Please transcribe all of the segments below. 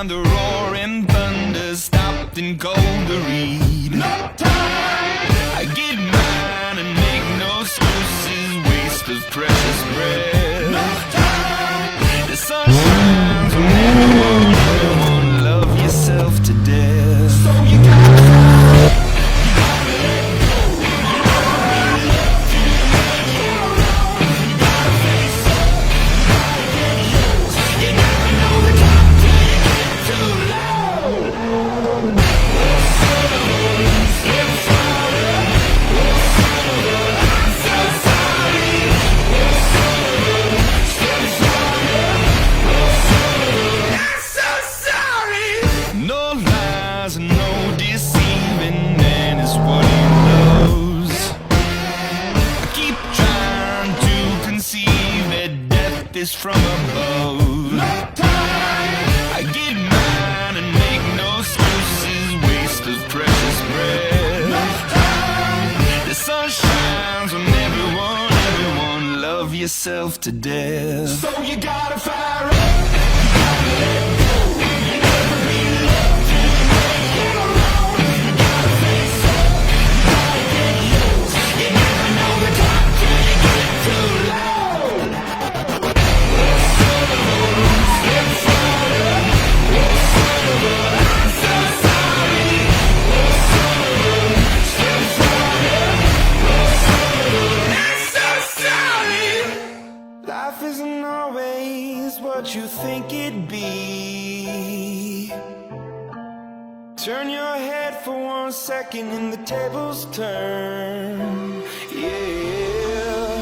and the roaring thunder stopped and cold to read. No time! I get mine and make no excuses, waste of precious breath. No time! The sun shines on everyone, love yourself to death. So you from above. No time! I get mine and make no excuses, waste of precious breath. No time! The sun shines on everyone, everyone, love yourself to death. So you gotta fire up. You gotta let go. You never be loved till you make it alone. You gotta face up. You gotta get loose. You never know the time till you get too loud. Life isn't always what you think it'd be. Turn your head for 1 second and the tables turn. Yeah.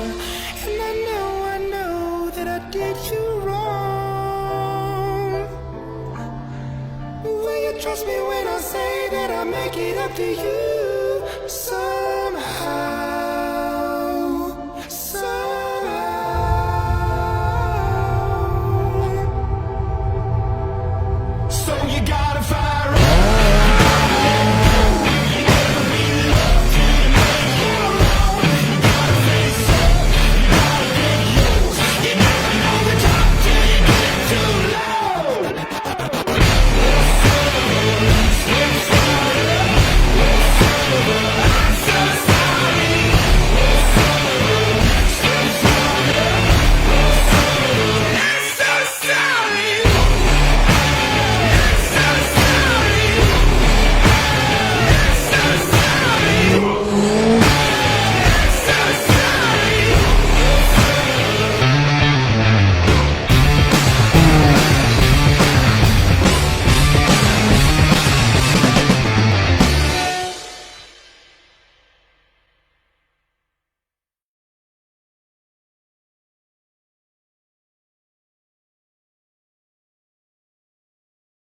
And I know that I did you wrong. Will you trust me when I say that I make it up to you somehow?